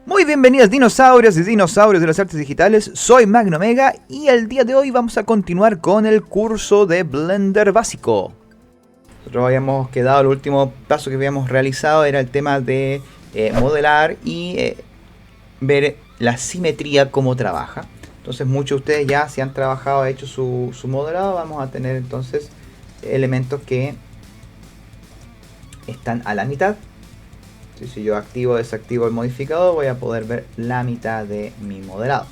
Muy bienvenidos dinosaurios y dinosaurios de las artes digitales, soy Magnomega y el día de hoy vamos a continuar con el curso de Blender básico. Nosotros habíamos quedado, el último paso que habíamos realizado era el tema de modelar y ver la simetría, cómo trabaja. Entonces muchos de ustedes ya si han trabajado, hecho su modelado, vamos a tener entonces elementos que están a la mitad. Si yo activo o desactivo el modificador, voy a poder ver la mitad de mi modelado.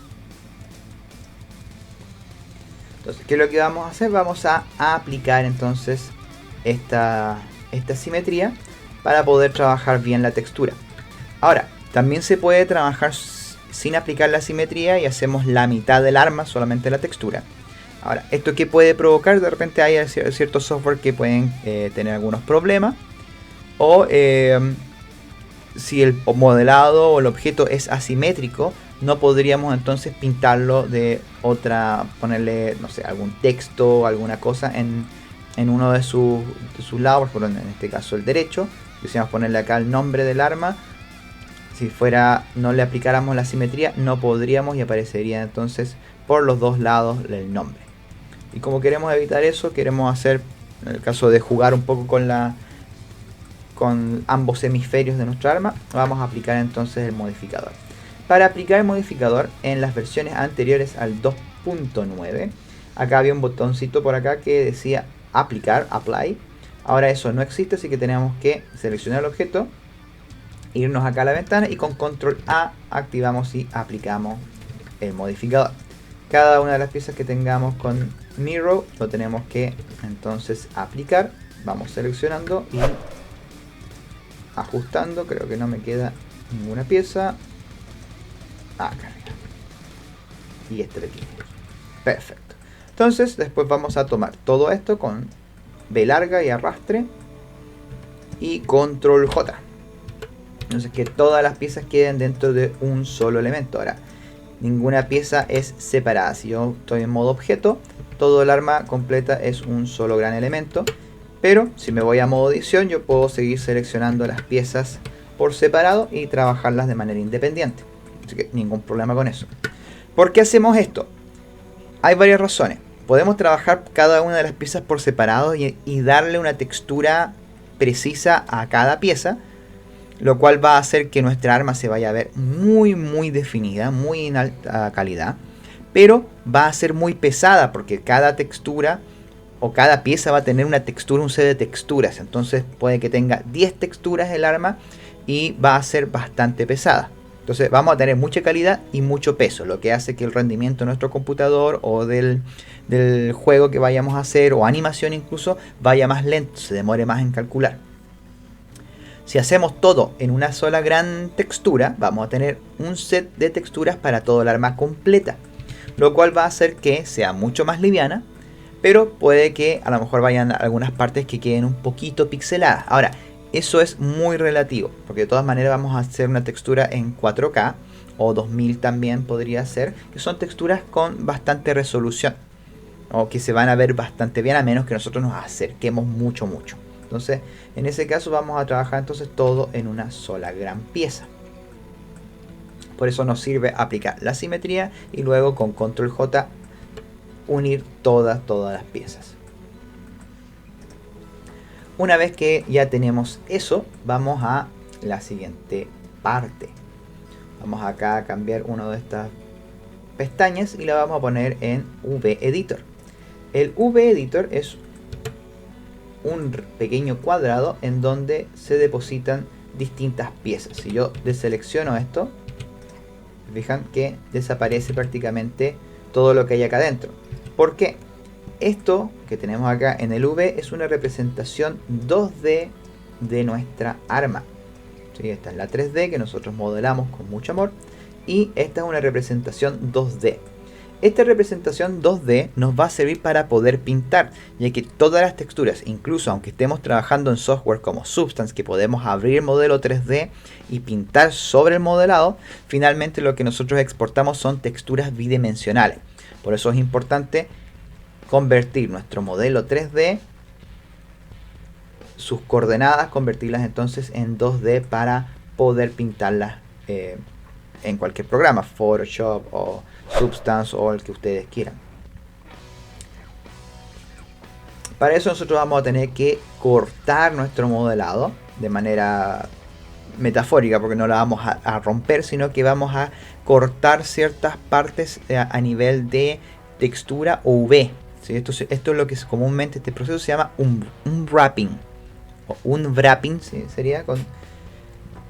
Entonces, ¿qué es lo que vamos a hacer? Vamos a aplicar entonces esta simetría para poder trabajar bien la textura. Ahora, también se puede trabajar sin aplicar la simetría y hacemos la mitad del arma, solamente la textura. Ahora, ¿esto qué puede provocar? De repente hay ciertos software que pueden tener algunos problemas. O si el modelado o el objeto es asimétrico, no podríamos entonces pintarlo de otra, ponerle, no sé, algún texto, alguna cosa en uno de sus lados, por ejemplo, en este caso el derecho. Quisiéramos ponerle acá el nombre del arma. Si fuera, no le aplicáramos la simetría, no podríamos y aparecería entonces por los dos lados el nombre. Y como queremos evitar eso, queremos hacer, en el caso de jugar un poco con ambos hemisferios de nuestra arma, vamos a aplicar entonces el modificador. Para aplicar el modificador en las versiones anteriores al 2.9, acá había un botoncito por acá que decía aplicar, apply. Ahora eso no existe, así que tenemos que seleccionar el objeto, irnos acá a la ventana y con control A activamos y aplicamos el modificador. Cada una de las piezas que tengamos con mirror lo tenemos que entonces aplicar. Vamos seleccionando y ajustando. Creo que no me queda ninguna pieza. Acá. Y este de aquí. Perfecto. Entonces después vamos a tomar todo esto con B larga y arrastre y control J. Entonces que todas las piezas queden dentro de un solo elemento. Ahora, ninguna pieza es separada. Si yo estoy en modo objeto, todo el arma completa es un solo gran elemento. Pero si me voy a modo edición, yo puedo seguir seleccionando las piezas por separado y trabajarlas de manera independiente. Así que ningún problema con eso. ¿Por qué hacemos esto? Hay varias razones. Podemos trabajar cada una de las piezas por separado y darle una textura precisa a cada pieza, lo cual va a hacer que nuestra arma se vaya a ver muy definida, muy en alta calidad, pero va a ser muy pesada porque cada textura o cada pieza va a tener una textura, un set de texturas. Entonces puede que tenga 10 texturas el arma y va a ser bastante pesada. Entonces vamos a tener mucha calidad y mucho peso, lo que hace que el rendimiento de nuestro computador o del juego que vayamos a hacer, o animación incluso, vaya más lento, se demore más en calcular. Si hacemos todo en una sola gran textura, vamos a tener un set de texturas para todo el arma completa, lo cual va a hacer que sea mucho más liviana, pero puede que a lo mejor vayan algunas partes que queden un poquito pixeladas. Ahora, eso es muy relativo, porque de todas maneras vamos a hacer una textura en 4K o 2000 también podría ser, que son texturas con bastante resolución o que se van a ver bastante bien, a menos que nosotros nos acerquemos mucho. Entonces, en ese caso vamos a trabajar entonces todo en una sola gran pieza. Por eso nos sirve aplicar la simetría y luego con control J unir todas las piezas. Una vez que ya tenemos eso, vamos a la siguiente parte. Vamos acá a cambiar una de estas pestañas y la vamos a poner en V-Editor. El V-Editor es un pequeño cuadrado en donde se depositan distintas piezas. Si yo deselecciono esto, fijan que desaparece prácticamente todo lo que hay acá adentro. ¿Por qué? Esto que tenemos acá en el V es una representación 2D de nuestra arma. ¿Sí? Esta es la 3D que nosotros modelamos con mucho amor, y esta es una representación 2D. Esta representación 2D nos va a servir para poder pintar, ya que todas las texturas, incluso aunque estemos trabajando en software como Substance, que podemos abrir el modelo 3D y pintar sobre el modelado, finalmente lo que nosotros exportamos son texturas bidimensionales. Por eso es importante convertir nuestro modelo 3D, sus coordenadas, convertirlas entonces en 2D para poder pintarlas en cualquier programa, Photoshop o Substance o el que ustedes quieran. Para eso nosotros vamos a tener que cortar nuestro modelado de manera metafórica, porque no la vamos a romper, sino que vamos a cortar ciertas partes a nivel de textura o UV. ¿Sí? Esto es lo que comúnmente este proceso se llama un wrapping o un wrapping, ¿sí? Sería con...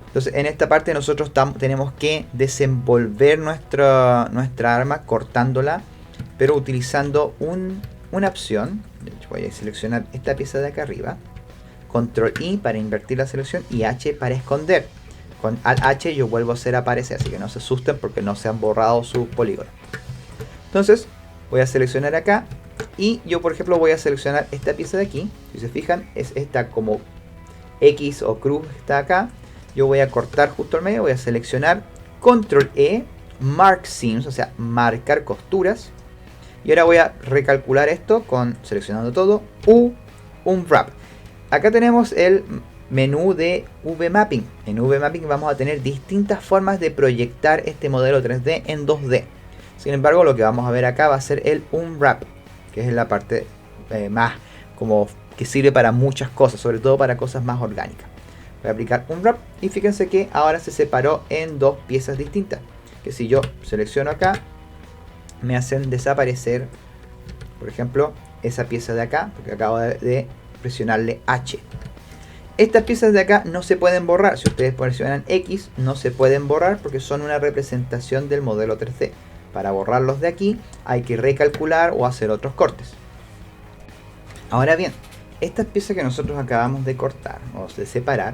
Entonces en esta parte nosotros tenemos que desenvolver nuestra arma cortándola, pero utilizando una opción. Voy a seleccionar esta pieza de acá arriba, control I para invertir la selección y H para esconder. Con Alt H yo vuelvo a hacer aparecer, así que no se asusten porque no se han borrado sus polígonos. Entonces voy a seleccionar acá y yo por ejemplo voy a seleccionar esta pieza de aquí. Si se fijan es esta como X o cruz está acá. Yo voy a cortar justo al medio, voy a seleccionar control E, mark seams, o sea marcar costuras. Y ahora voy a recalcular esto con seleccionando todo, un wrap. Acá tenemos el menú de V-Mapping. En V-Mapping vamos a tener distintas formas de proyectar este modelo 3D en 2D. Sin embargo, lo que vamos a ver acá va a ser el Unwrap, que es la parte más como que sirve para muchas cosas, sobre todo para cosas más orgánicas. Voy a aplicar Unwrap y fíjense que ahora se separó en dos piezas distintas. Que si yo selecciono acá, me hacen desaparecer, por ejemplo, esa pieza de acá, porque acabo de presionarle H. Estas piezas de acá no se pueden borrar. Si ustedes presionan X, no se pueden borrar porque son una representación del modelo 3D. Para borrarlos de aquí hay que recalcular o hacer otros cortes. Ahora bien, estas piezas que nosotros acabamos de cortar o de separar,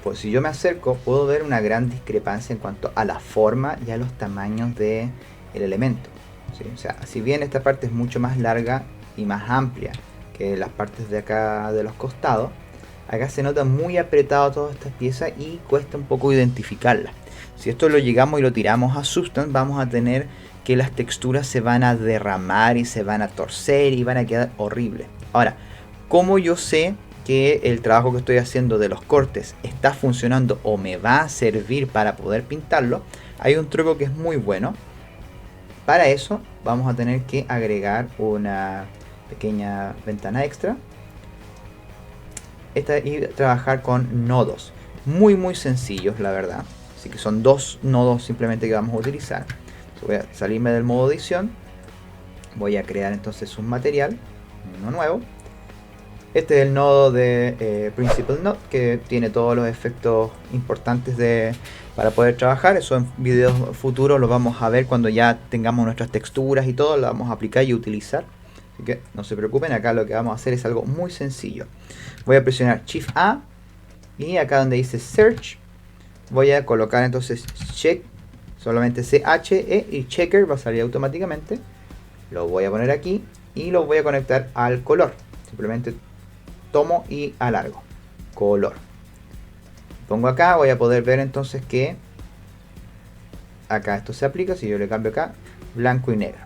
pues si yo me acerco puedo ver una gran discrepancia en cuanto a la forma y a los tamaños del elemento. ¿Sí? O sea, si bien esta parte es mucho más larga y más amplia que las partes de acá de los costados, acá se nota muy apretado todas estas piezas y cuesta un poco identificarlas. Si esto lo llegamos y lo tiramos a Substance, vamos a tener que las texturas se van a derramar y se van a torcer y van a quedar horribles. Ahora, ¿cómo yo sé que el trabajo que estoy haciendo de los cortes está funcionando o me va a servir para poder pintarlo? Hay un truco que es muy bueno. Para eso vamos a tener que agregar una pequeña ventana extra. Y trabajar con nodos. Muy sencillos, la verdad. Así que son dos nodos simplemente que vamos a utilizar. Voy a salirme del modo edición. Voy a crear entonces un material, uno nuevo. Este es el nodo de Principal Node, que tiene todos los efectos importantes para poder trabajar. Eso en videos futuros lo vamos a ver cuando ya tengamos nuestras texturas y todo, lo vamos a aplicar y utilizar. Así que no se preocupen, acá lo que vamos a hacer es algo muy sencillo. Voy a presionar Shift A y acá donde dice Search voy a colocar entonces Check, solamente CHE y Checker va a salir automáticamente. Lo voy a poner aquí y lo voy a conectar al color. Simplemente tomo y alargo color. Pongo acá, voy a poder ver entonces que acá esto se aplica. Si yo le cambio acá, blanco y negro.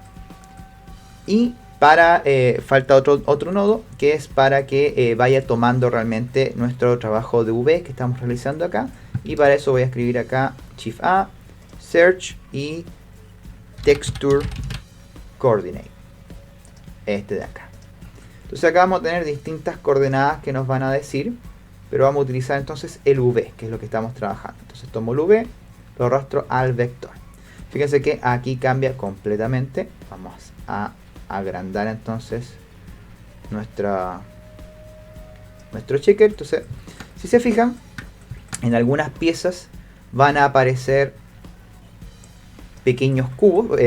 Y para falta otro nodo que es para que vaya tomando realmente nuestro trabajo de UV que estamos realizando acá. Y para eso voy a escribir acá Shift A, Search y Texture Coordinate. Este de acá. Entonces acá vamos a tener distintas coordenadas que nos van a decir, pero vamos a utilizar entonces el V, que es lo que estamos trabajando. Entonces tomo el V, lo arrastro al vector. Fíjense que aquí cambia completamente. Vamos a agrandar entonces nuestro checker. Entonces, si se fijan, en algunas piezas van a aparecer pequeños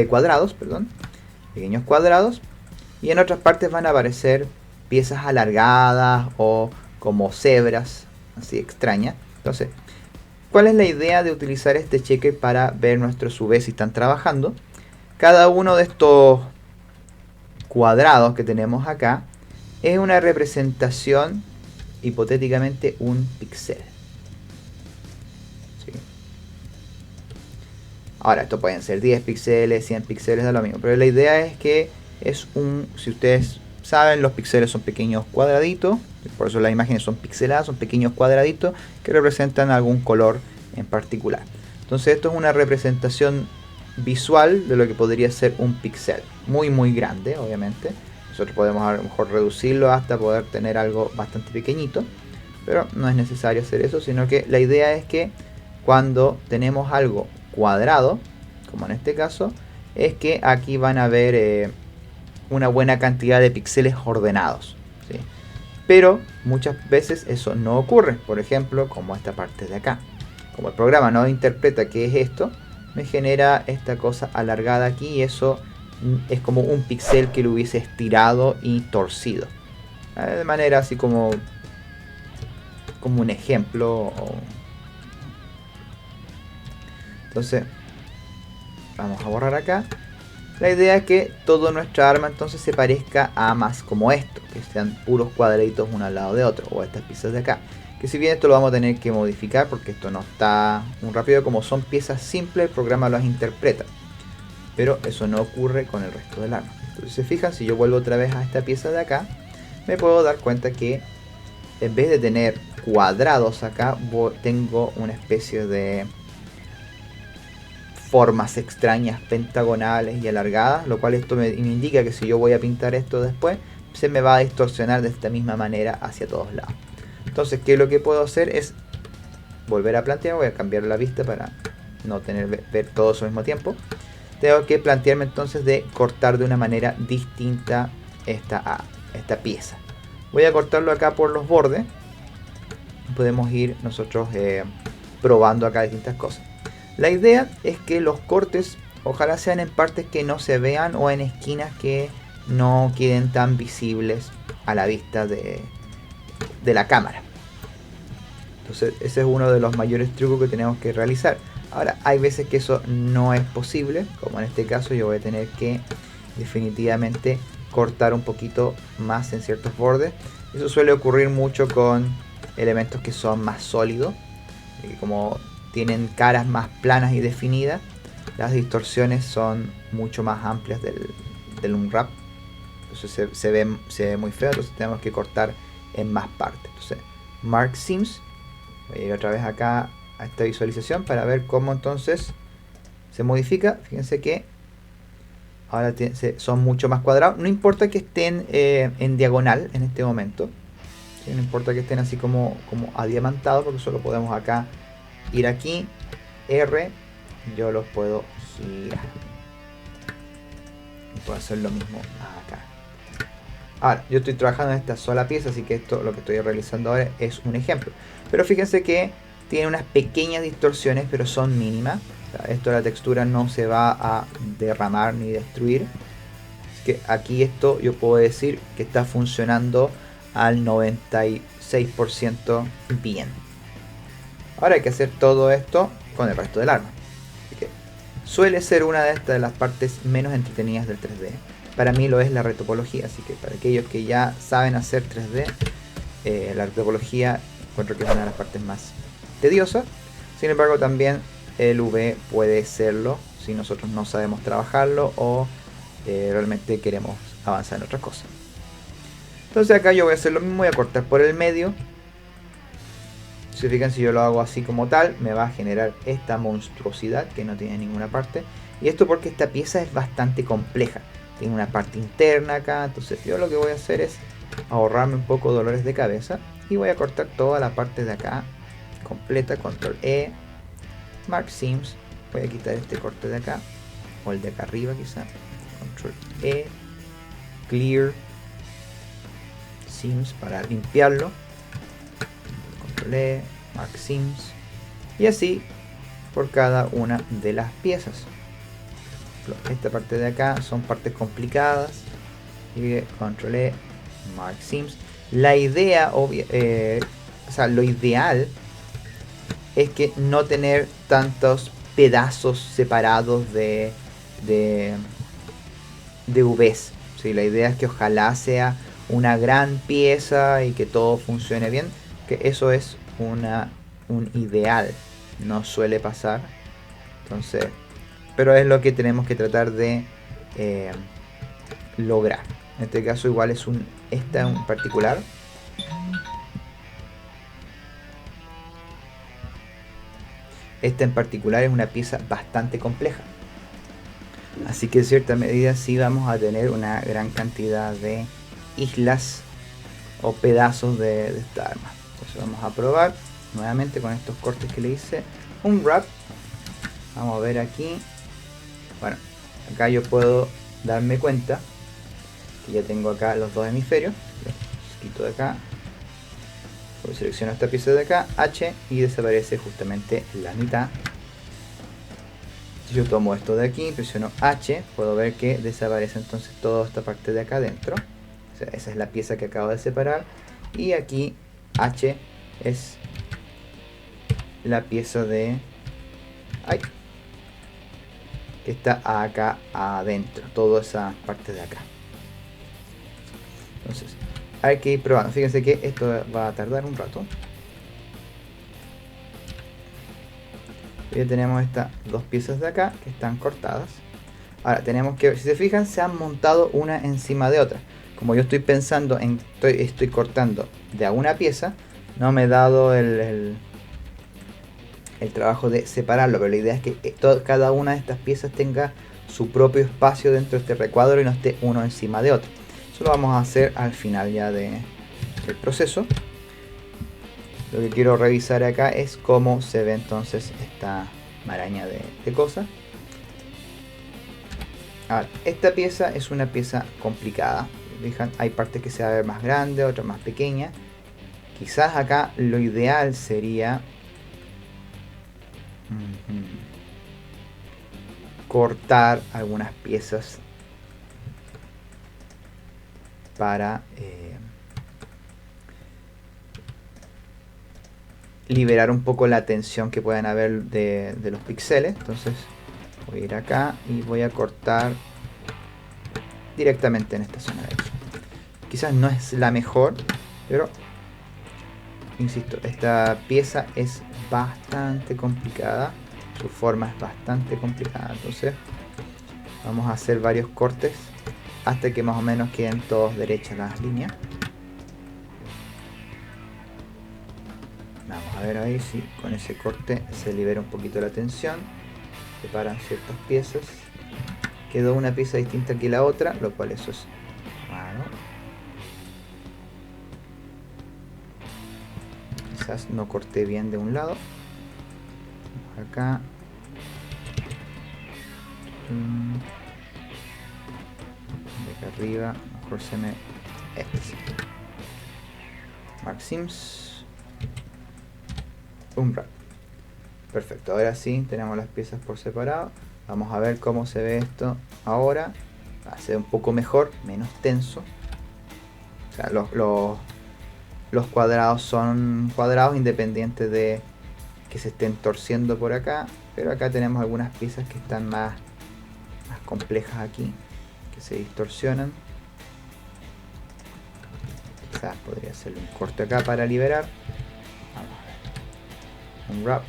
cuadrados, pequeños cuadrados. Y en otras partes van a aparecer piezas alargadas o como cebras, así extrañas. Entonces, ¿cuál es la idea de utilizar este checker para ver nuestros UV si están trabajando? Cada uno de estos cuadrados que tenemos acá es una representación, hipotéticamente, un píxel. ¿Sí? Ahora, esto pueden ser 10 píxeles, 100 píxeles, da lo mismo. Pero la idea es que si ustedes saben, los píxeles son pequeños cuadraditos, por eso las imágenes son pixeladas, son pequeños cuadraditos que representan algún color en particular. Entonces esto es una representación visual de lo que podría ser un píxel. Muy grande, obviamente. Nosotros podemos a lo mejor reducirlo hasta poder tener algo bastante pequeñito. Pero no es necesario hacer eso, sino que la idea es que cuando tenemos algo cuadrado, como en este caso, es que aquí van a haber una buena cantidad de píxeles ordenados, ¿sí? Pero muchas veces eso no ocurre. Por ejemplo, como esta parte de acá. Como el programa no interpreta qué es esto, me genera esta cosa alargada aquí y eso es como un píxel que lo hubiese estirado y torcido. De manera así como un ejemplo. Entonces vamos a borrar acá. La idea es que toda nuestra arma entonces se parezca a más como esto, que sean puros cuadraditos uno al lado de otro, o estas piezas de acá. Que si bien esto lo vamos a tener que modificar porque esto no está muy rápido, como son piezas simples, el programa las interpreta. Pero eso no ocurre con el resto del arma. Entonces se fijan, si yo vuelvo otra vez a esta pieza de acá, me puedo dar cuenta que en vez de tener cuadrados acá, tengo una especie de formas extrañas, pentagonales y alargadas, lo cual esto me indica que si yo voy a pintar esto después, se me va a distorsionar de esta misma manera hacia todos lados. Entonces, ¿qué es lo que puedo hacer? Es volver a plantear, voy a cambiar la vista para no tener ver todo eso al mismo tiempo. Tengo que plantearme entonces de cortar de una manera distinta esta pieza. Voy a cortarlo acá por los bordes. Podemos ir nosotros probando acá distintas cosas. La idea es que los cortes ojalá sean en partes que no se vean o en esquinas que no queden tan visibles a la vista de la cámara. Entonces ese es uno de los mayores trucos que tenemos que realizar. Ahora hay veces que eso no es posible, como en este caso yo voy a tener que definitivamente cortar un poquito más en ciertos bordes. Eso suele ocurrir mucho con elementos que son más sólidos, como tienen caras más planas y definidas, las distorsiones son mucho más amplias del unwrap. Entonces se ve muy feo, entonces tenemos que cortar en más partes. Entonces, Mark Seams, voy a ir otra vez acá a esta visualización para ver cómo entonces se modifica. Fíjense que ahora son mucho más cuadrados. No importa que estén en diagonal en este momento, ¿sí? No importa que estén así como adiamantados, porque solo podemos acá ir aquí, R, yo los puedo girar. Y puedo hacer lo mismo acá. Ahora, yo estoy trabajando en esta sola pieza, así que esto lo que estoy realizando ahora es un ejemplo. Pero fíjense que tiene unas pequeñas distorsiones, pero son mínimas. O sea, esto, la textura no se va a derramar ni destruir. Así que aquí esto yo puedo decir que está funcionando al 96% bien. Ahora hay que hacer todo esto con el resto del arma. Así que suele ser una de las partes menos entretenidas del 3D. Para mí lo es la retopología, así que para aquellos que ya saben hacer 3D, la retopología encuentro que es una de las partes más tediosas. Sin embargo, también el UV puede serlo si nosotros no sabemos trabajarlo o realmente queremos avanzar en otras cosas. Entonces acá yo voy a hacer lo mismo, voy a cortar por el medio. Si fijan, si yo lo hago así como tal, me va a generar esta monstruosidad que no tiene ninguna parte. Y esto porque esta pieza es bastante compleja. Tiene una parte interna acá, entonces yo lo que voy a hacer es ahorrarme un poco de dolores de cabeza. Y voy a cortar toda la parte de acá completa, control E, Mark Seams. Voy a quitar este corte de acá, o el de acá arriba quizá. Control E, Clear Seams para limpiarlo. Control E, Mark Seams. Y así por cada una de las piezas. Esta parte de acá son partes complicadas. Y Control E, Mark Seams. La idea, o sea, lo ideal es que no tener tantos pedazos separados de UVs. ¿Sí? La idea es que ojalá sea una gran pieza y que todo funcione bien. Que eso es un ideal. No suele pasar. Entonces, pero es lo que tenemos que tratar de lograr. En este caso igual es esta en particular. esta en particular es una pieza bastante compleja. Así que en cierta medida sí vamos a tener una gran cantidad de islas o pedazos de esta arma. Entonces vamos a probar nuevamente con estos cortes que le hice un wrap. Vamos a ver aquí. Bueno, acá yo puedo darme cuenta que ya tengo acá los dos hemisferios. Los quito de acá. Selecciono esta pieza de acá, H, y desaparece justamente la mitad. Si yo tomo esto de aquí, presiono H, puedo ver que desaparece entonces toda esta parte de acá adentro. O sea, esa es la pieza que acabo de separar. Y aquí H es la pieza de... ¡ay! Que está acá adentro, toda esa parte de acá. Entonces, hay que ir probando. Fíjense que esto va a tardar un rato. Ya tenemos estas dos piezas de acá que están cortadas. Ahora tenemos que ver, si se fijan, se han montado una encima de otra. Como yo estoy pensando en, estoy cortando de a una pieza, no me he dado el trabajo de separarlo, pero la idea es que cada una de estas piezas tenga su propio espacio dentro de este recuadro y no esté uno encima de otro. Eso lo vamos a hacer al final ya del proceso. Lo que quiero revisar acá es cómo se ve entonces esta maraña de cosas. Ahora, esta pieza es una pieza complicada. Fijan, hay partes que se va a ver más grande, otras más pequeñas. Quizás acá lo ideal sería cortar algunas piezas para liberar un poco la tensión que puedan haber de los píxeles. Entonces voy a ir acá y voy a cortar directamente en esta zona de aquí. Quizás no es la mejor, pero insisto, esta pieza es bastante complicada, su forma es bastante complicada, entonces vamos a hacer varios cortes hasta que más o menos queden todos derechas las líneas. Vamos a ver ahí si con ese corte se libera un poquito la tensión, separan ciertas piezas, quedó una pieza distinta que la otra, lo cual eso es raro. Quizás no corté bien de un lado. Acá de acá arriba mejor se me este. Mark Sims un wrap. Perfecto, ahora sí tenemos las piezas por separado. Vamos a ver cómo se ve esto ahora. Va a ser un poco mejor, menos tenso. O sea, los cuadrados son cuadrados independientes de que se estén torciendo por acá, pero acá tenemos algunas piezas que están más complejas aquí, que se distorsionan. Quizás podría hacerle un corte acá para liberar. Vamos a ver. Un wrap.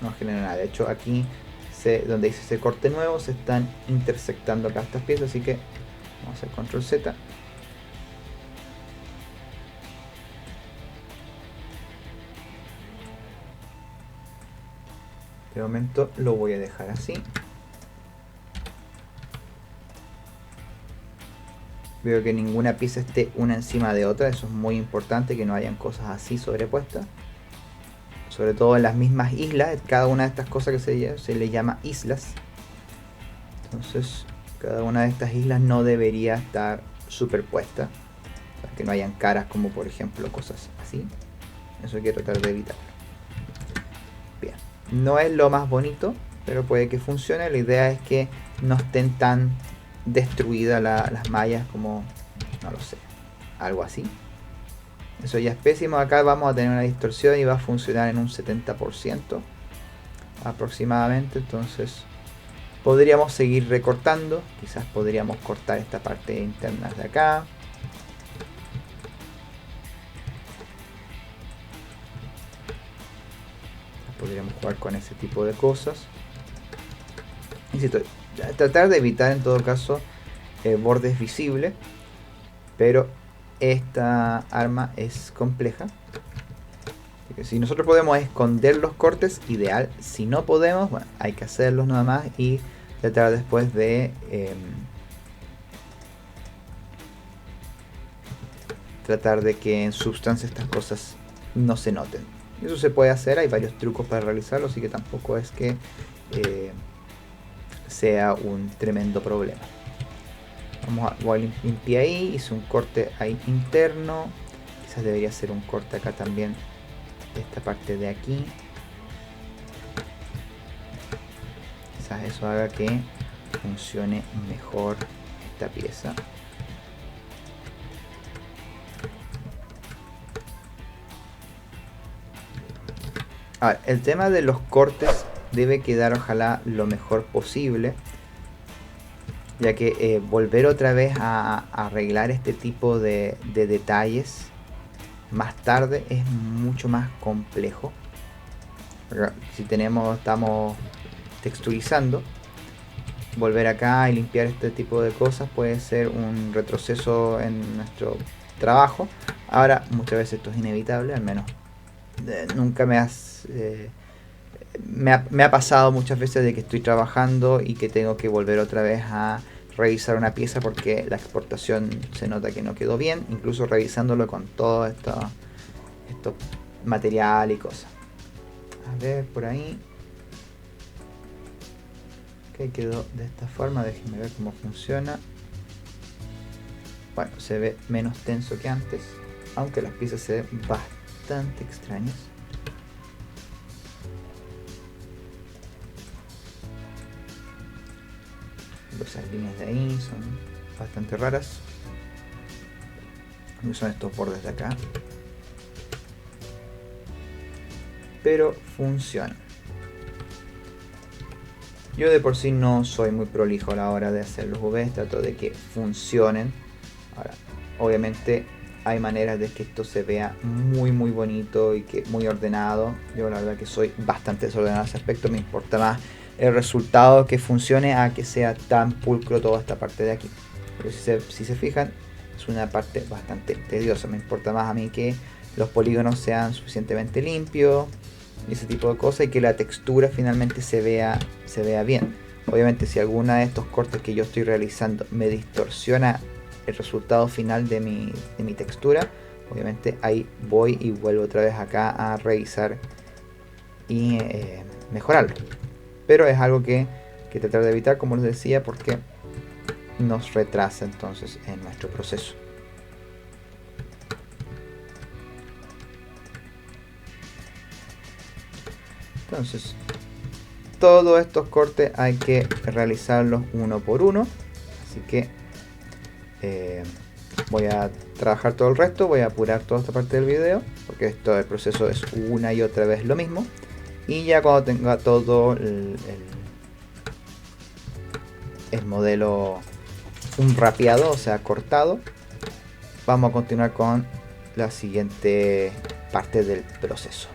No genera nada. De hecho aquí donde dice ese corte nuevo se están intersectando acá estas piezas, así que vamos a hacer control Z. De momento lo voy a dejar así. Veo que ninguna pieza esté una encima de otra, eso es muy importante, que no hayan cosas así sobrepuestas. Sobre todo en las mismas islas, cada una de estas cosas que se le llama islas. Entonces, cada una de estas islas no debería estar superpuesta, para que no hayan caras como por ejemplo cosas así. Eso hay que tratar de evitar. Bien, no es lo más bonito, pero puede que funcione. La idea es que no estén tan destruidas las mallas como, no lo sé, algo así. Eso ya es pésimo. Acá vamos a tener una distorsión y va a funcionar en un 70% aproximadamente. Entonces podríamos seguir recortando. Quizás podríamos cortar esta parte interna de acá. Podríamos jugar con ese tipo de cosas. Insisto, tratar de evitar en todo caso bordes visibles, pero esta arma es compleja. Porque si nosotros podemos esconder los cortes, ideal. Si no podemos, bueno, hay que hacerlos nada más y tratar después de tratar de que en Substance estas cosas no se noten. Eso se puede hacer, hay varios trucos para realizarlo, así que tampoco es que sea un tremendo problema. Voy a limpiar ahí, hice un corte ahí interno, quizás debería hacer un corte acá también, esta parte de aquí. Quizás eso haga que funcione mejor esta pieza. Ahora, el tema de los cortes debe quedar ojalá lo mejor posible, ya que volver otra vez a arreglar este tipo de detalles más tarde es mucho más complejo. Si estamos texturizando, volver acá y limpiar este tipo de cosas puede ser un retroceso en nuestro trabajo. Ahora, muchas veces esto es inevitable, al menos nunca me ha pasado muchas veces de que estoy trabajando y que tengo que volver otra vez a revisar una pieza porque la exportación se nota que no quedó bien, incluso revisándolo con todo esto material y cosas. A ver, por ahí. Ok, quedó de esta forma, déjenme ver cómo funciona. Bueno, se ve menos tenso que antes, aunque las piezas se ven bastante extrañas. Esas líneas de ahí son bastante raras. Son estos bordes de acá. Pero funciona. Yo de por sí no soy muy prolijo a la hora de hacer los UVs, trato de que funcionen. Ahora, obviamente hay maneras de que esto se vea muy bonito y que muy ordenado. Yo la verdad que soy bastante desordenado en ese aspecto, me importa más el resultado que funcione a que sea tan pulcro toda esta parte de aquí. Pero si se fijan, es una parte bastante tediosa. Me importa más a mí que los polígonos sean suficientemente limpios y ese tipo de cosas, y que la textura finalmente se vea bien. Obviamente si alguna de estos cortes que yo estoy realizando me distorsiona el resultado final de mi textura, obviamente ahí voy y vuelvo otra vez acá a revisar y mejorarlo. Pero es algo que tratar de evitar, como les decía, porque nos retrasa entonces en nuestro proceso. Entonces, todos estos cortes hay que realizarlos uno por uno, así que voy a trabajar todo el resto, voy a apurar toda esta parte del video, porque el proceso es una y otra vez lo mismo. Y ya cuando tenga todo el modelo un rapeado, o sea cortado, vamos a continuar con la siguiente parte del proceso.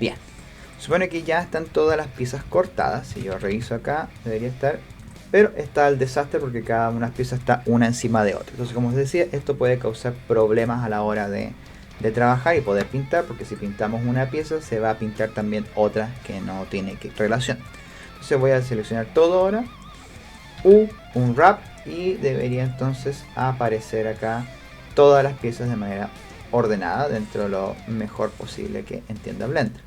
Bien. Supone que ya están todas las piezas cortadas. Si yo reviso acá, debería estar. Pero está el desastre porque cada una de las piezas está una encima de otra. Entonces, como os decía, esto puede causar problemas a la hora de trabajar y poder pintar. Porque si pintamos una pieza, se va a pintar también otra que no tiene relación. Entonces voy a seleccionar todo ahora. Un wrap. Y debería entonces aparecer acá todas las piezas de manera ordenada dentro de lo mejor posible que entienda Blender.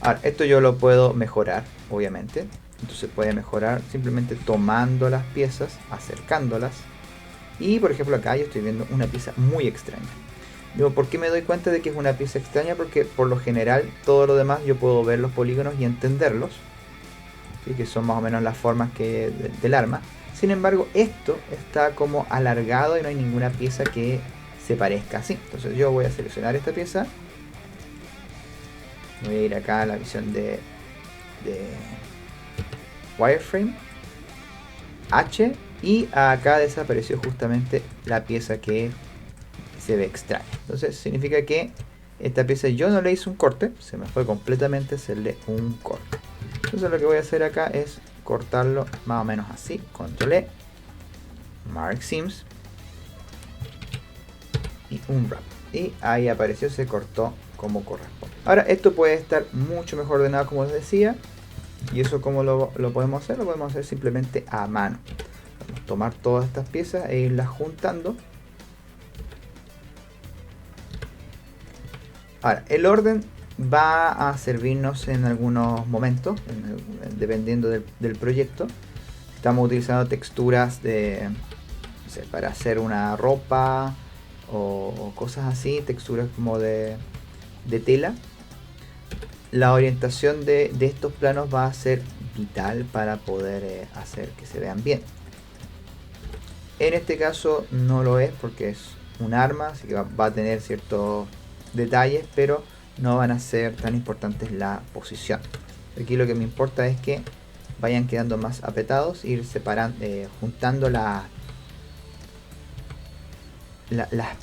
Ahora, esto yo lo puedo mejorar, obviamente. Entonces puede mejorar simplemente tomando las piezas, acercándolas. Y por ejemplo acá yo estoy viendo una pieza muy extraña. Digo, ¿por qué me doy cuenta de que es una pieza extraña? Porque por lo general todo lo demás yo puedo ver los polígonos y entenderlos. ¿Sí? Que son más o menos las formas del arma. Sin embargo, esto está como alargado y no hay ninguna pieza que se parezca así. Entonces yo voy a seleccionar esta pieza. Voy a ir acá a la visión de wireframe H, y acá desapareció justamente la pieza que se ve extraña. Entonces significa que esta pieza yo no le hice un corte, se me fue completamente hacerle un corte. Entonces lo que voy a hacer acá es cortarlo más o menos así. Control E, Mark Seams y un wrap. Y ahí apareció, se cortó como corresponde. Ahora esto puede estar mucho mejor ordenado, como les decía. Y eso como lo podemos hacer, lo podemos hacer simplemente a mano. Vamos a tomar todas estas piezas e irlas juntando. Ahora, el orden va a servirnos en algunos momentos, dependiendo del proyecto. Estamos utilizando texturas no sé, para hacer una ropa o cosas así, texturas como de tela. La orientación de estos planos va a ser vital para poder hacer que se vean bien. En este caso no lo es porque es un arma, así que va a tener ciertos detalles, pero no van a ser tan importantes la posición. Aquí lo que me importa es que vayan quedando más apretados, ir separando, juntando las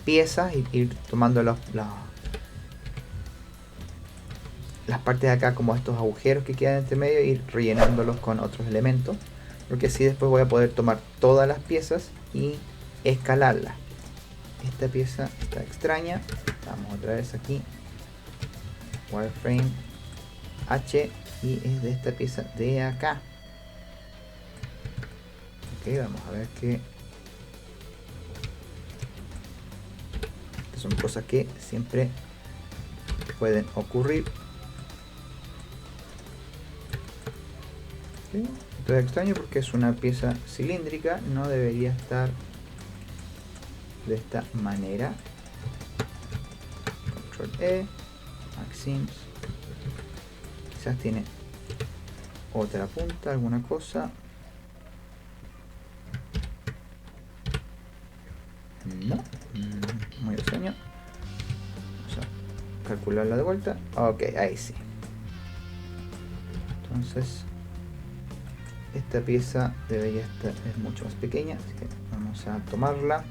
piezas, ir tomando las partes de acá como estos agujeros que quedan entre medio, y ir rellenándolos con otros elementos, porque así después voy a poder tomar todas las piezas y escalarlas. Esta pieza está extraña, vamos otra vez aquí, wireframe H, y es de esta pieza de acá. Ok, vamos a ver que estas son cosas que siempre pueden ocurrir. Okay. Esto es extraño porque es una pieza cilíndrica, no debería estar de esta manera. Control E, Maxims. Quizás tiene otra punta, alguna cosa. No, muy extraño. Vamos a calcularla de vuelta. Ok, ahí sí. Entonces esta pieza debería estar, es mucho más pequeña, así que vamos a tomarla.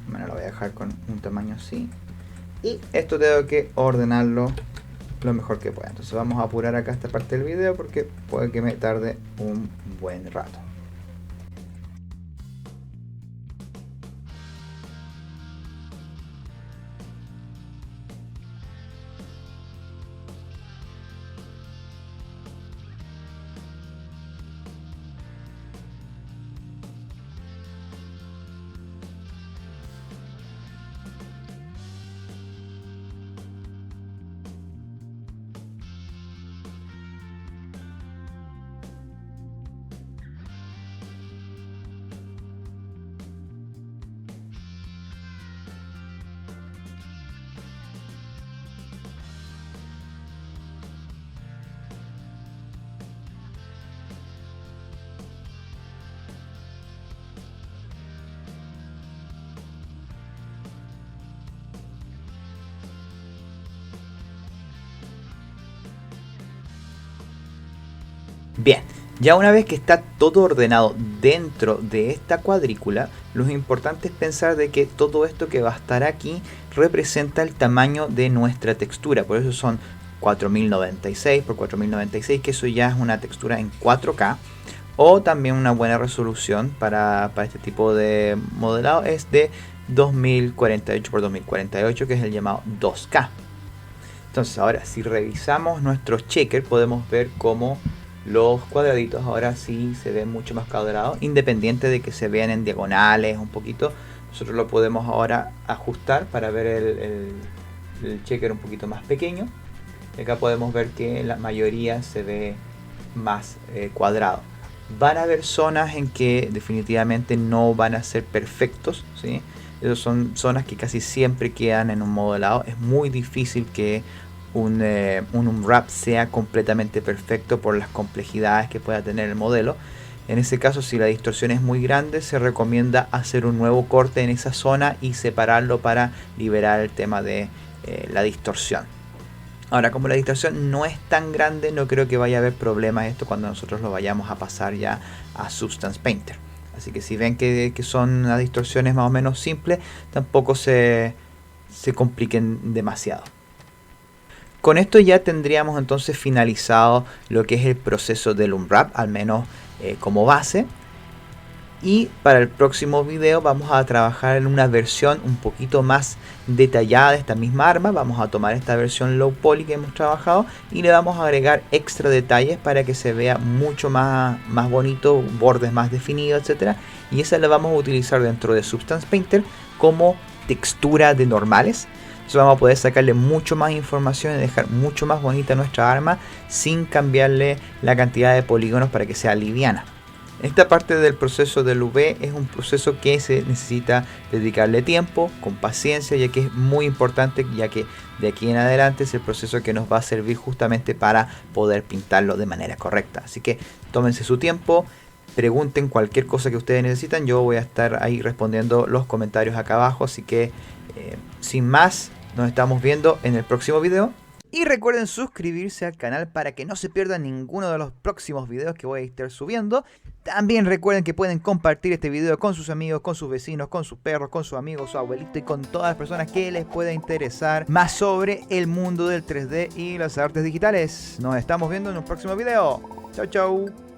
Bueno, lo voy a dejar con un tamaño así. Y esto tengo que ordenarlo lo mejor que pueda. Entonces vamos a apurar acá esta parte del video porque puede que me tarde un buen rato. Bien, Ya una vez que está todo ordenado dentro de esta cuadrícula, lo importante es pensar de que todo esto que va a estar aquí representa el tamaño de nuestra textura. Por eso son 4096 por 4096, que eso ya es una textura en 4K. O también una buena resolución para este tipo de modelado es de 2048 por 2048, que es el llamado 2K. Entonces ahora, si revisamos nuestro checker, podemos ver cómo los cuadraditos ahora sí se ven mucho más cuadrados, independiente de que se vean en diagonales un poquito. Nosotros lo podemos ahora ajustar para ver el checker un poquito más pequeño. Acá podemos ver que la mayoría se ve más cuadrado. Van a haber zonas en que definitivamente no van a ser perfectos, ¿sí? Esas son zonas que casi siempre quedan en un modelado. Es muy difícil que un unwrap sea completamente perfecto por las complejidades que pueda tener el modelo. En ese caso, si la distorsión es muy grande, se recomienda hacer un nuevo corte en esa zona y separarlo para liberar el tema de la distorsión. Ahora, como la distorsión no es tan grande, no creo que vaya a haber problemas esto cuando nosotros lo vayamos a pasar ya a Substance Painter. Así que si ven que son las distorsiones más o menos simples, tampoco se compliquen demasiado. Con esto ya tendríamos entonces finalizado lo que es el proceso del unwrap, al menos como base. Y para el próximo video vamos a trabajar en una versión un poquito más detallada de esta misma arma. Vamos a tomar esta versión low poly que hemos trabajado y le vamos a agregar extra detalles para que se vea mucho más bonito, bordes más definidos, etc. Y esa la vamos a utilizar dentro de Substance Painter como textura de normales. Entonces vamos a poder sacarle mucho más información y dejar mucho más bonita nuestra arma sin cambiarle la cantidad de polígonos para que sea liviana. Esta parte del proceso del UV es un proceso que se necesita dedicarle tiempo, con paciencia, ya que es muy importante, ya que de aquí en adelante es el proceso que nos va a servir justamente para poder pintarlo de manera correcta. Así que tómense su tiempo, pregunten cualquier cosa que ustedes necesitan, yo voy a estar ahí respondiendo los comentarios acá abajo, así que sin más, nos estamos viendo en el próximo video. Y recuerden suscribirse al canal para que no se pierdan ninguno de los próximos videos que voy a estar subiendo. También recuerden que pueden compartir este video con sus amigos, con sus vecinos, con sus perros, con sus amigos, su abuelito y con todas las personas que les pueda interesar más sobre el mundo del 3D y las artes digitales. Nos estamos viendo en un próximo video. Chau, chau.